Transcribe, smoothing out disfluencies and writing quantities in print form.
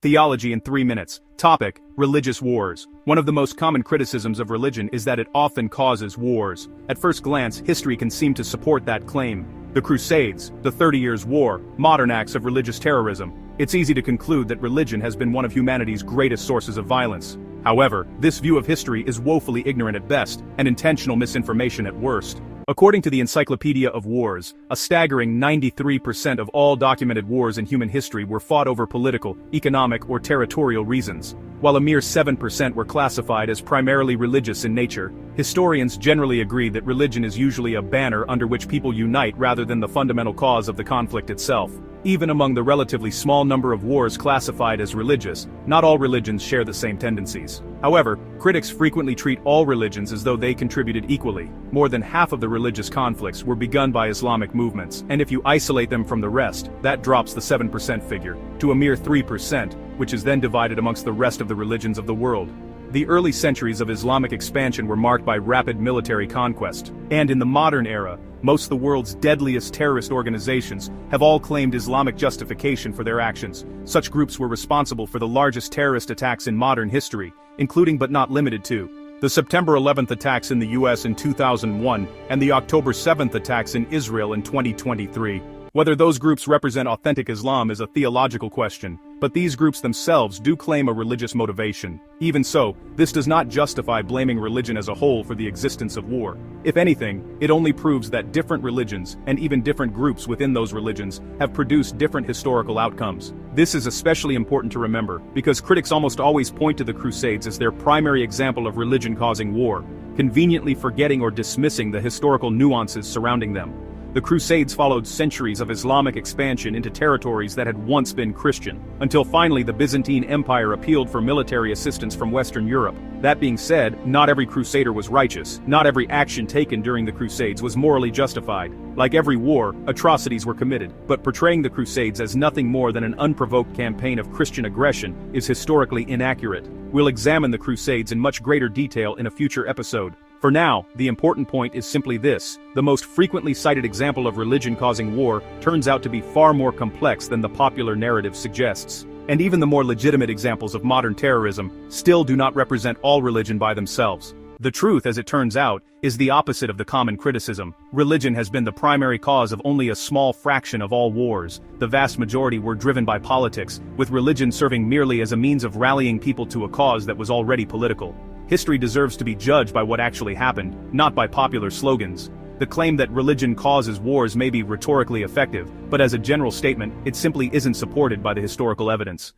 Theology in 3 minutes. Topic: religious wars. One of the most common criticisms of religion is that it often causes wars. At first glance, history can seem to support that claim. The Crusades, the 30 Years' War, modern acts of religious terrorism. It's easy to conclude that religion has been one of humanity's greatest sources of violence. However, this view of history is woefully ignorant at best, and intentional misinformation at worst. According to the Encyclopedia of Wars, a staggering 93% of all documented wars in human history were fought over political, economic, or territorial reasons, while a mere 7% were classified as primarily religious in nature. Historians generally agree that religion is usually a banner under which people unite rather than the fundamental cause of the conflict itself. Even among the relatively small number of wars classified as religious, not all religions share the same tendencies. However, critics frequently treat all religions as though they contributed equally. More than half of the religious conflicts were begun by Islamic movements, and if you isolate them from the rest, that drops the 7% figure to a mere 3%, which is then divided amongst the rest of the religions of the world. The early centuries of Islamic expansion were marked by rapid military conquest, and in the modern era, most of the world's deadliest terrorist organizations have all claimed Islamic justification for their actions. Such groups were responsible for the largest terrorist attacks in modern history, including but not limited to the September 11th attacks in the US in 2001 and the October 7th attacks in Israel in 2023. Whether those groups represent authentic Islam is a theological question, but these groups themselves do claim a religious motivation. Even so, this does not justify blaming religion as a whole for the existence of war. If anything, it only proves that different religions, and even different groups within those religions, have produced different historical outcomes. This is especially important to remember, because critics almost always point to the Crusades as their primary example of religion causing war, conveniently forgetting or dismissing the historical nuances surrounding them. The Crusades followed centuries of Islamic expansion into territories that had once been Christian, until finally the Byzantine Empire appealed for military assistance from Western Europe. That being said, not every crusader was righteous, not every action taken during the Crusades was morally justified. Like every war, atrocities were committed, but portraying the Crusades as nothing more than an unprovoked campaign of Christian aggression is historically inaccurate. We'll examine the Crusades in much greater detail in a future episode. For now, the important point is simply this: the most frequently cited example of religion causing war turns out to be far more complex than the popular narrative suggests. And even the more legitimate examples of modern terrorism still do not represent all religion by themselves. The truth, as it turns out, is the opposite of the common criticism. Religion has been the primary cause of only a small fraction of all wars. The vast majority were driven by politics, with religion serving merely as a means of rallying people to a cause that was already political. History deserves to be judged by what actually happened, not by popular slogans. The claim that religion causes wars may be rhetorically effective, but as a general statement, it simply isn't supported by the historical evidence.